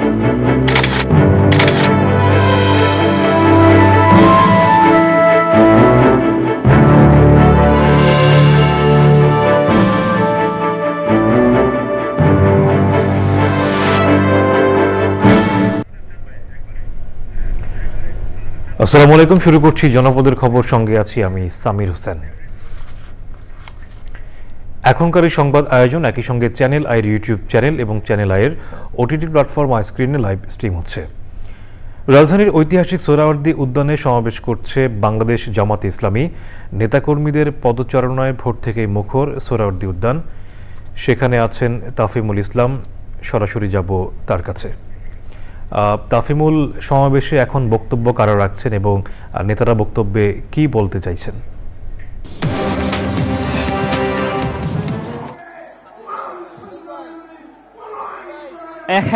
আসসালামু আলাইকুম, শুরু করছি জনপদের খবর, সঙ্গে আছি আমি সামির হোসেন। এখনকার এই সংবাদ আয়োজন একই সঙ্গে চ্যানেল আইয়ের ইউটিউব চ্যানেল এবং চ্যানেল আইয়ের ওটিটি প্ল্যাটফর্ম আইস্ক্রিনে লাইভ স্ট্রিম হচ্ছে। রাজধানীর ঐতিহাসিক সোহরাওয়ার্দী উদ্যানে সমাবেশ করছে বাংলাদেশ জামাত ইসলামী। নেতাকর্মীদের পদচারণায় ভোর থেকেই মুখর সোহরাওয়ার্দী উদ্যান। সেখানে আছেন তাফিমুল ইসলাম, সরাসরি যাব তার কাছে। তাফিমুল, সমাবেশে এখন বক্তব্য কারা রাখছেন এবং নেতারা বক্তব্যে কি বলতে চাইছেন?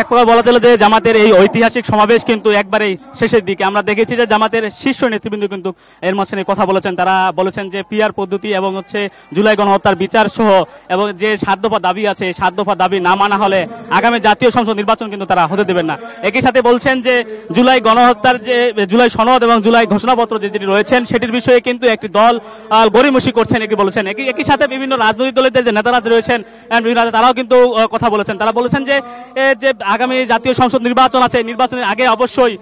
এক প্রকার বলা চলে যে জামাতের এই ঐতিহাসিক সমাবেশ কিন্তু একবারেই শেষের দিকে। আমরা দেখেছি যে জামাতের শীর্ষ নেতৃবৃন্দ কিন্তু এর মাঝখানে কথা বলেছেন। তারা বলেছেন যে পিআর পদ্ধতি এবং জুলাই গণহত্যার বিচার সহ এবং যে 7 দফা দাবি আছে, 7 দফা দাবি না মানা হলে আগামী জাতীয় সংসদ নির্বাচন কিন্তু তারা হতে দেবেন না। একই সাথে বলছেন যে জুলাই গণহত্যার যে জুলাই সনদ এবং জুলাই ঘোষণাপত্র যেটি রয়েছেন সেটির বিষয়ে কিন্তু একটি দল গড়িমসি করছেন, একই বলেছেন। একই সাথে বিভিন্ন রাজনৈতিক দলের যে নেতারা রয়েছেন তারাও কিন্তু কথা বলেছেন। তারা বলেছেন যে আগামী জাতীয় সংসদ নির্বাচন আছে, নির্বাচনের আগে অবশ্যই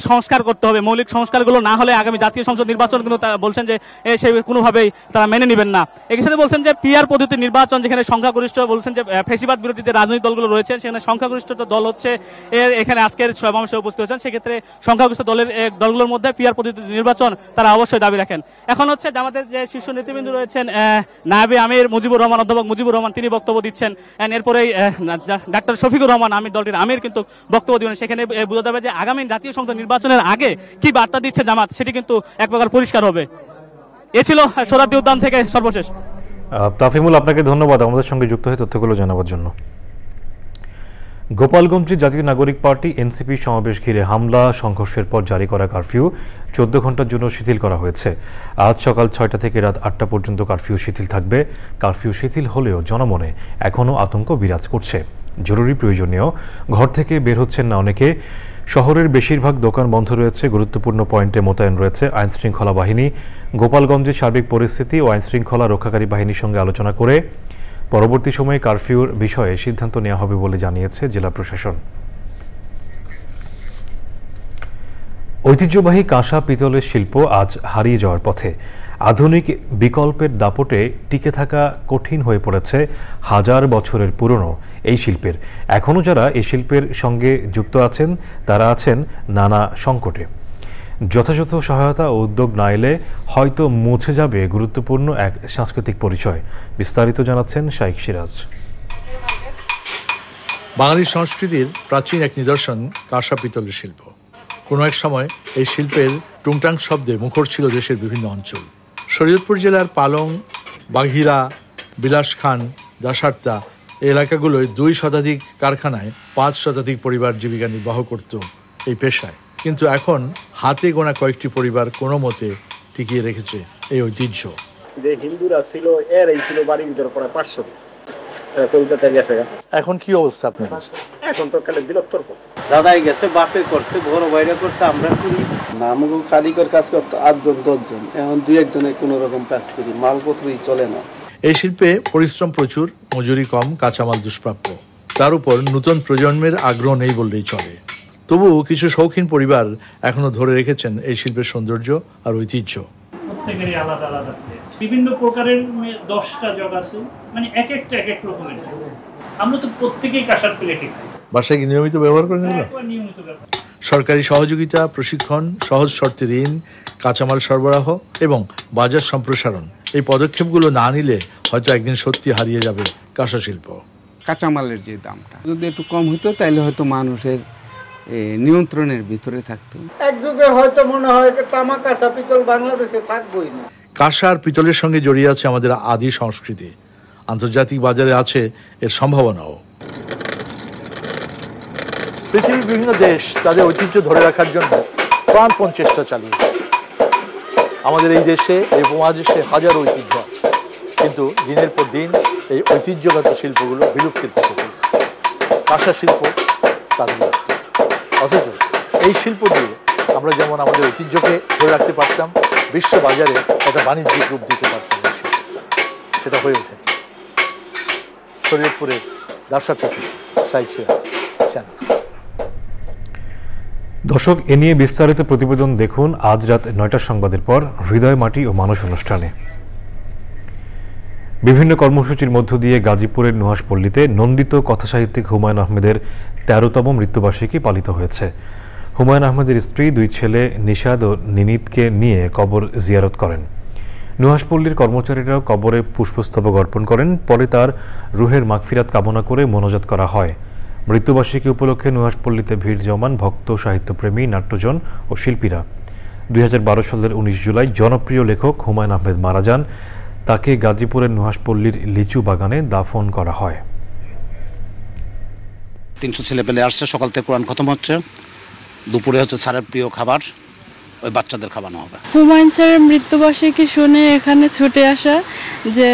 সংস্কার করতে হবে। মৌলিক সংস্কারগুলো না হলে আগামী জাতীয় সংসদ নির্বাচন কিন্তু তারা বলছেন যে সে কোনোভাবেই তারা মেনে নেবেন না। একই সাথে বলছেন যে পিআর পদ্ধতির নির্বাচন, যেখানে সংখ্যাগরিষ্ঠ বলছেন যে ফ্যাসিবাদ বিরোধী যে রাজনৈতিক দলগুলো রয়েছেন সেখানে সংখ্যাগরিষ্ঠ দল হচ্ছে এখানে আজকের সমাবেশে উপস্থিত হয়েছেন। সেক্ষেত্রে সংখ্যাগরিষ্ঠ দলগুলোর মধ্যে পিআর পদ্ধতির নির্বাচন তারা অবশ্যই দাবি রাখেন। এখন হচ্ছে আমাদের যে শীর্ষ নেতৃবৃন্দ রয়েছেন নায়েবে আমির মুজিবুর রহমান, অধ্যাপক মুজিবুর রহমান, তিনি বক্তব্য দিচ্ছেন। এরপরেই ডাক্তার শফিকুর রহমান আমি দলটির আমির কিন্তু বক্তব্য দিবেন। সেখানে বোঝা যাবে যে আগামী জাতীয় সংসদ নির্বাচনের আগে কি বার্তা দিচ্ছে জামাত, সেটি কিন্তু এক প্রকার পরিষ্কার হবে। এ ছিল সোহরাওয়ার্দী উদ্যান থেকে সর্বশেষ। তাফিমুল, আপনাকে ধন্যবাদ আমাদের সঙ্গে যুক্ত হয়ে তথ্যগুলো জানাবার জন্য। গোপালগঞ্জে জাতীয় নাগরিক পার্টি এনসিপি সমাবেশ ঘিরে হামলা সংঘর্ষের পর জারি করা কারফিউ 14 ঘন্টার জন্য শিথিল করা হয়েছে। আজ সকাল 6টা থেকে রাত 8টা পর্যন্ত কারফিউ শিথিল থাকবে। কারফিউ শিথিল হলেও জনমনে এখনও আতঙ্ক বিরাজ করছে। জরুরি প্রয়োজনীয় ঘর থেকে বের হচ্ছেন না অনেকে। শহরের বেশিরভাগ দোকান বন্ধ রয়েছে। গুরুত্বপূর্ণ পয়েন্টে মোতায়েন রয়েছে আইনশৃঙ্খলা বাহিনী। গোপালগঞ্জের সার্বিক পরিস্থিতি ও আইনশৃঙ্খলা রক্ষাকারী বাহিনীর সঙ্গে আলোচনা করে পরবর্তী সময়ে কারফিউর বিষয়ে সিদ্ধান্ত নেওয়া হবে বলে জানিয়েছে জেলা প্রশাসন। ঐতিহ্যবাহী কাঁসা পিতলের শিল্প আজ হারিয়ে যাওয়ার পথে। আধুনিক বিকল্পের দাপটে টিকে থাকা কঠিন হয়ে পড়েছে হাজার বছরের পুরনো এই শিল্পের। এখনও যারা এই শিল্পের সঙ্গে যুক্ত আছেন তারা আছেন নানা সংকটে। যথাযথ সহায়তা ও উদ্যোগ না এলে হয়তো মুছে যাবে গুরুত্বপূর্ণ এক সাংস্কৃতিক পরিচয়। বিস্তারিত জানাচ্ছেন শাইখ সিরাজ। বাঙালি সংস্কৃতির প্রাচীন এক নিদর্শন কাঁসা পিতলের শিল্প। কোনো এক সময় এই শিল্পের টুংটাং শব্দে মুখর ছিল দেশের বিভিন্ন অঞ্চল। শরীয়তপুর জেলার পালং, বাঘিরা, বিলাসখান, দাসার্তা এই এলাকাগুলোয় 2 শতাধিক কারখানায় 5 শতাধিক পরিবার জীবিকা নির্বাহ করত এই পেশায়। কিন্তু এখন হাতে গোনা কয়েকটি পরিবার কোনো মতে টিকিয়ে রেখেছে এই ঐতিহ্য। যে হিন্দুরা ছিল এরাই ছিল বাড়ির ভিতরে প্রায় 500। এখন কি অবস্থা আপনার? এখন তো কালে বিলুপ্তর দাদাই গেছে, বাপে করছে, বড় ভাইরা করছে, আমরা করি না। আমাকে কারিগর কাজ করতো 8 জন 10 জন, এখন 2-1 জনে কোনো রকম কাজ করি, মালপত্রই চলে না। এই শিল্পে পরিশ্রম প্রচুর, মজুরি কম, কাঁচামাল দুষ্প্রাপ্য। তার উপর নতুন প্রজন্মের আগ্রহ নেই বললেই চলে। তবুও কিছু শৌখিন পরিবার এখনো ধরে রেখেছেন এই শিল্পের সৌন্দর্য আর ঐতিহ্য। প্রত্যেকেরই আলাদা আলাদা বিভিন্ন প্রকারের 10টা জগ আছে, মানে এক একটা এক এক রকমের। আমরা তো প্রত্যেকেই কাঁসার প্লেটে খাই। বাসায় কি নিয়মিত ব্যবহার করেন? নিয়মিত ব্যবহার। সরকারি সহযোগিতা, প্রশিক্ষণ, সহজ শর্তে ঋণ, কাঁচামাল সরবরাহ এবং বাজার সম্প্রসারণ এই পদক্ষেপগুলো না নিলে হয়তো একদিন সত্যি হারিয়ে যাবে কাঁসা শিল্প। কাঁচামালের যে দামটা যদি একটু কম হতো তাহলে হয়তো মানুষের নিয়ন্ত্রণের ভিতরে থাকতো। এক যুগে হয়তো মনে হয় তামা কাঁসা পিতল বাংলাদেশে থাকবোই না। কাঁসা আর পিতলের সঙ্গে জড়িয়ে আছে আমাদের আদি সংস্কৃতি। আন্তর্জাতিক বাজারে আছে এর সম্ভাবনাও। পৃথিবীর বিভিন্ন দেশ তাদের ঐতিহ্য ধরে রাখার জন্য প্রাণপণ চেষ্টা চালিয়েছে। আমাদের এই দেশে, এই উপমহাদেশে হাজারো ঐতিহ্য আছে, কিন্তু দিনের পর দিন এই ঐতিহ্যগত শিল্পগুলো বিলুপ্তির পথে চলছে। কাঁসা শিল্প তার বিলুপ্তি। অথচ এই শিল্প দিয়ে আমরা যেমন আমাদের ঐতিহ্যকে ধরে রাখতে পারতাম, বিশ্ব বাজারে একটা বাণিজ্যিক রূপ দিতে পারতাম, সেটা হয়ে ওঠে। শরীয়তপুরের দর্শক সাইড চ্যানেল। দর্শক, এ নিয়ে বিস্তারিত প্রতিবেদন দেখুন আজ রাত ৯টার সংবাদের পর হৃদয় মাটি ও মানুষ অনুষ্ঠানে। বিভিন্ন কর্মসূচির মধ্য দিয়ে গাজীপুরের নুহাশপল্লীতে নন্দিত কথাসাহিত্যিক হুমায়ুন আহমেদের ১৩তম মৃত্যুবার্ষিকী পালিত হয়েছে। হুমায়ুন আহমেদের স্ত্রী, ২ ছেলে নিশাদ ও নিনীতকে নিয়ে কবর জিয়ারত করেন। নুহাশপল্লীর কর্মচারীরাও কবরে পুষ্পস্তবক অর্পণ করেন। পরে তার রুহের মাগফিরাত কামনা করে মোনাজাত করা হয়। মৃত্যুবার্ষিকী উপলক্ষে নুহাশপল্লীতে ভিড় জমান ভক্ত, সাহিত্যপ্রেমী, নাট্যজন ও শিল্পীরা। ২০১২ সালের ১৯ জুলাই জনপ্রিয় লেখক হুমায়ুন আহমেদ মারা যান। তাকে গাজীপুরের নুহাশপল্লীর লিচু বাগানে দাফন করা হয়। ৩০০ ছেলে পেলে আসছে, সকাল থেকে কোরআন খতম হচ্ছে, দুপুরে হচ্ছে স্যারের প্রিয় খাবার, ওই বাচ্চাদের খাওয়ানো হবে। হুমায়ুন স্যারের মৃত্যুবার্ষিকী শুনে এখানে ছুটে আসা, যে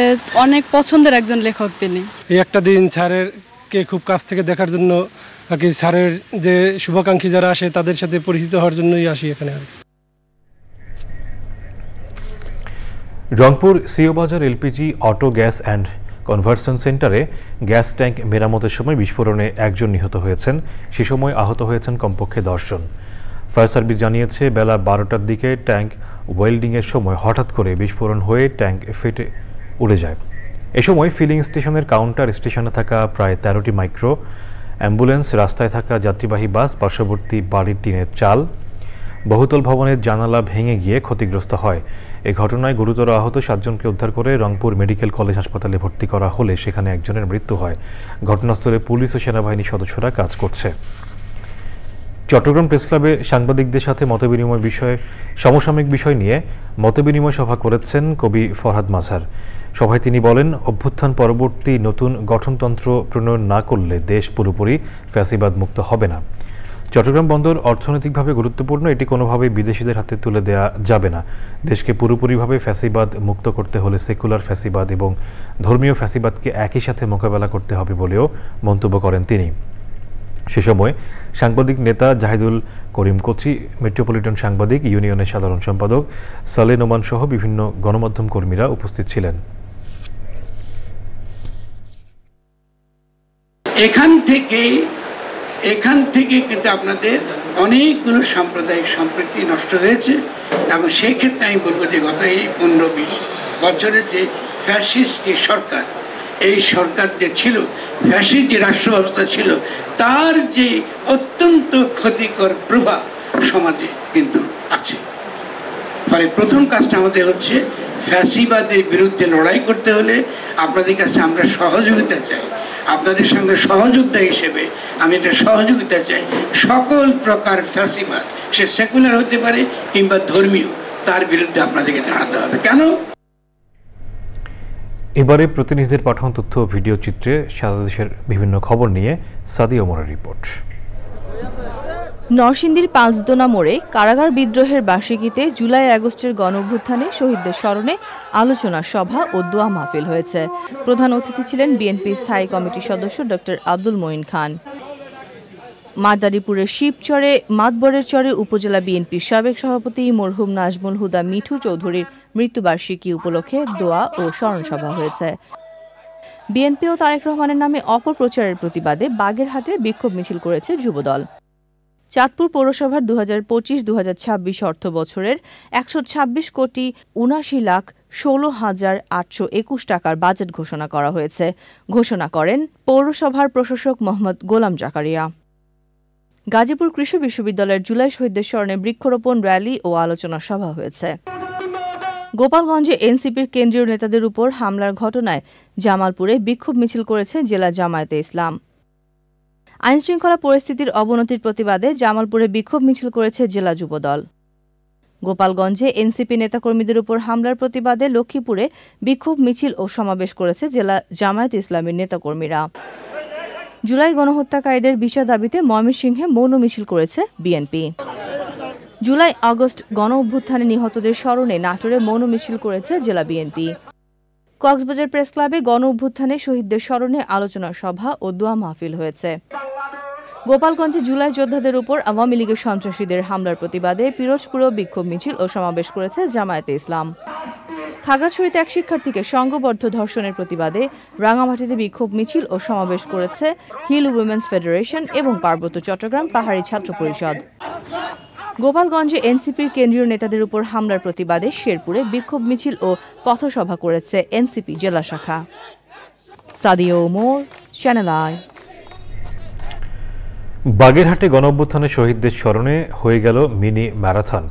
অনেক পছন্দের একজন লেখক তিনি। এই একটা দিন স্যারেরকে খুব কাছ থেকে দেখার জন্য আর কি, স্যারের যে শুভাকাঙ্ক্ষী যারা আসে তাদের সাথে পরিচিত হওয়ার জন্যই আসি এখানে। রংপুর সিও বাজার LPG auto gas and conversion সেন্টারে গ্যাস ট্যাঙ্ক মেরামতের সময় বিস্ফোরণে একজন নিহত হয়েছেন। সে সময় আহত হয়েছেন কমপক্ষে 10 জন। ফায়ার সার্ভিস জানিয়েছে, বেলা 12টার দিকে ট্যাঙ্ক ওয়েল্ডিংয়ের সময় হঠাৎ করে বিস্ফোরণ হয়ে ট্যাঙ্ক ফেটে উড়ে যায়। এ সময় ফিলিং স্টেশনের কাউন্টার, স্টেশনে থাকা প্রায় 13টি মাইক্রো অ্যাম্বুলেন্স, রাস্তায় থাকা যাত্রীবাহী বাস, পার্শ্ববর্তী বাড়ির টিনের চাল, বহুতল ভবনের জানালা ভেঙে গিয়ে ক্ষতিগ্রস্ত হয়। এই ঘটনায় গুরুতর আহত 7 জনকে উদ্ধার করে রংপুর মেডিকেল কলেজ হাসপাতালে ভর্তি করা হলে সেখানে একজনের মৃত্যু হয়। ঘটনাস্থলে পুলিশ ও সেনাবাহিনীর সদস্যরা কাজ করছে। চট্টগ্রাম প্রেসক্লাবে সাংবাদিকদের সাথে সমসাময়িক বিষয় নিয়ে মতবিনিময় সভা করেছেন কবি ফরহাদ মাজহার। সভায় তিনি বলেন, অভ্যুত্থান পরবর্তী নতুন গঠনতন্ত্র প্রণয়ন না করলে দেশ পুরোপুরি ফ্যাসিবাদ মুক্ত হবে না। চট্টগ্রাম বন্দর অর্থনৈতিকভাবে গুরুত্বপূর্ণ, এটি কোনোভাবেই বিদেশিদের হাতে তুলে দেওয়া যাবে না। দেশকে পুরোপুরিভাবে ফ্যাসিবাদ মুক্ত করতে হলে সেকুলার ফ্যাসিবাদ এবং ধর্মীয় ফ্যাসিবাদকে একই সাথে মোকাবেলা করতে হবে বলেও মন্তব্য করেন তিনি। সে সময় সাংবাদিক নেতা জাহিদুল করিম কোচি, মেট্রোপলিটন সাংবাদিক ইউনিয়নের সাধারণ সম্পাদক সালে নোমান সহ বিভিন্ন গণমাধ্যম কর্মীরা উপস্থিত ছিলেন। এখান থেকে কিন্তু আপনাদের অনেকগুলো সাম্প্রদায়িক সম্প্রীতি নষ্ট হয়েছে, এবং সেই ক্ষেত্রে আমি বলবো যে গত এই 15-20 বছরের যে ফ্যাসিস্ট যে সরকার, এই সরকার যে ছিল, ফ্যাসিস্ট যে রাষ্ট্র ব্যবস্থা ছিল, তার যে অত্যন্ত ক্ষতিকর প্রভাব সমাজে কিন্তু আছে। ফলে প্রথম কাজটা আমাদের হচ্ছে ফ্যাসিবাদের বিরুদ্ধে লড়াই করতে হলে আপনাদের কাছে আমরা সহযোগিতা চাই। আপনাদের সঙ্গে সহযোদ্ধা হিসেবে আমি এটা সহযোগিতা চাই। সকল প্রকার ফ্যাসিবাদ, সে সেকুলার হতে পারে কিংবা ধর্মীয়, তার বিরুদ্ধে আপনাদেরকে দাঁড়াতে হবে। কেন? এবারে প্রতিনিধিদের পাঠানো তথ্য ও ভিডিও চিত্রে সারা দেশের বিভিন্ন খবর নিয়ে সাদি ওমরের রিপোর্ট। নরসিংদীর পাঁচদোনা মোড়ে কারাগার বিদ্রোহের বার্ষিকীতে জুলাই আগস্টের গণঅভ্যুত্থানে শহীদদের স্মরণে আলোচনা সভা ও দোয়া মাহফিল হয়েছে। প্রধান অতিথি ছিলেন বিএনপি স্থায়ী কমিটির সদস্য ডক্টর আব্দুল মঈন খান। মাদারীপুরের শিবচরে মাতবরের চরে উপজেলা বিএনপির সাবেক সভাপতি মরহুম নাজমুল হুদা মিঠু চৌধুরীর মৃত্যুবার্ষিকী উপলক্ষে দোয়া ও স্মরণ সভা হয়েছে। বিএনপি ও তারেক রহমানের নামে অপপ্রচারের প্রতিবাদে বাগেরহাটে বিক্ষোভ মিছিল করেছে যুবদল। চাঁদপুর পৌরসভার 2025-2026 অর্থ বছরের 126,79,16,821 টাকার বাজেট ঘোষণা করা হয়েছে। ঘোষণা করেন পৌরসভার প্রশাসক মোহাম্মদ গোলাম জাকারিয়া। গাজীপুর কৃষি বিশ্ববিদ্যালয়ের জুলাই শহীদদের স্মরণে বৃক্ষরোপণ র্যালি ও আলোচনা সভা হয়েছে। গোপালগঞ্জে এনসিপির কেন্দ্রীয় নেতাদের উপর হামলার ঘটনায় জামালপুরে বিক্ষোভ মিছিল করেছে জেলা জামায়াতে ইসলাম। আইনশৃঙ্খলা পরিস্থিতির অবনতির প্রতিবাদে জামালপুরে বিক্ষোভ মিছিল করেছে জেলা যুবদল। গোপালগঞ্জে এনসিপি নেতাকর্মীদের উপর হামলার প্রতিবাদে লক্ষ্মীপুরে বিক্ষোভ মিছিল ও সমাবেশ করেছে জেলা জামায়াতে ইসলামের নেতাকর্মীরা। জুলাই গণহত্যাকারীদের বিচার দাবিতে ময়মনসিংহে মৌন মিছিল করেছে বিএনপি। জুলাই আগস্ট গণঅভ্যুত্থানে নিহতদের স্মরণে নাটোরে মৌন মিছিল করেছে জেলা বিএনপি। কক্সবাজার প্রেস ক্লাবে গণঅভ্যুত্থানে শহীদদের স্মরণে আলোচনা সভা ও দোয়া মাহফিল হয়েছে। গোপালগঞ্জে জুলাই যোদ্ধাদের উপর আওয়ামী লীগের সন্ত্রাসীদের হামলার প্রতিবাদে পিরোজপুরে বিক্ষোভ মিছিল ও সমাবেশ করেছে জামায়াতে ইসলাম। খাগড়াছড়িতে এক শিক্ষার্থীকে সংঘবদ্ধ ধর্ষণের প্রতিবাদে রাঙামাটিতে বিক্ষোভ মিছিল ও সমাবেশ করেছে হিল উইমেন্স ফেডারেশন এবং পার্বত্য চট্টগ্রাম পাহাড়ি ছাত্র পরিষদ। গোপালগঞ্জে এনসিপির কেন্দ্রীয় নেতাদের উপর হামলার প্রতিবাদে শেরপুরে বিক্ষোভ মিছিল ও পথসভা করেছে এনসিপি জেলা শাখা। Sadia Omar, channel I. বাগেরহাটে গণঅভ্যুত্থানে শহীদদের স্মরণে হয়ে গেল মিনি ম্যারাথন।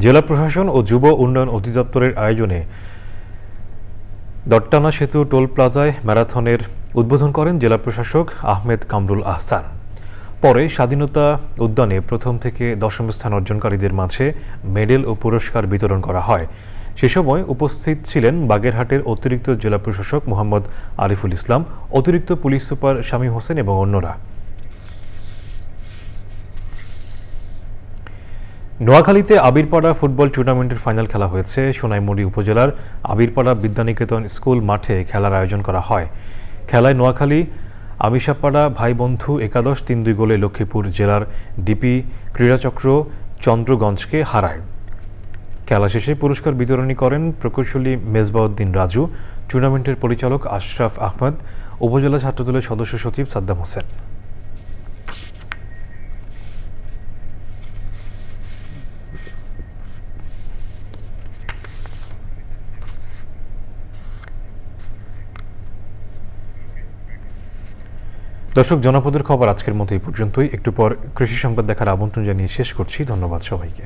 জেলা প্রশাসন ও যুব উন্নয়ন অধিদপ্তরের আয়োজনে দট্টানা সেতু টোল প্লাজায় ম্যারাথনের উদ্বোধন করেন জেলা প্রশাসক আহমেদ কামরুল আহসান। পরে স্বাধীনতা উদ্যানে প্রথম থেকে দশম স্থান অর্জনকারীদের মাঝে মেডেল ও পুরস্কার বিতরণ করা হয়। সে সময় উপস্থিত ছিলেন বাগেরহাটের অতিরিক্ত জেলা প্রশাসক মোহাম্মদ আরিফুল ইসলাম, অতিরিক্ত পুলিশ সুপার শামীম হোসেন এবং অন্যরা। নোয়াখালীতে আবিরপাড়া ফুটবল টুর্নামেন্টের ফাইনাল খেলা হয়েছে। সোনাইমুড়ি উপজেলার আবিরপাড়া বিদ্যানিকেতন স্কুল মাঠে খেলার আয়োজন করা হয়। খেলায় নোয়াখালী আমিষাপাড়া ভাই বন্ধু একাদশ ৩-২ গোলে লক্ষ্মীপুর জেলার ডিপি ক্রীড়াচক্র চন্দ্রগঞ্জকে হারায়। খেলা শেষে পুরস্কার বিতরণী করেন প্রকৌশলী মেজবাউদ্দিন রাজু, টুর্নামেন্টের পরিচালক আশরাফ আহমদ, উপজেলা ছাত্রদলের সদস্য সচিব সাদ্দাম হোসেন। দর্শক, জনপদের খবর আজকের মতো এই পর্যন্তই। একটু পর কৃষি সংবাদ দেখার আমন্ত্রণ জানিয়ে শেষ করছি। ধন্যবাদ সবাইকে।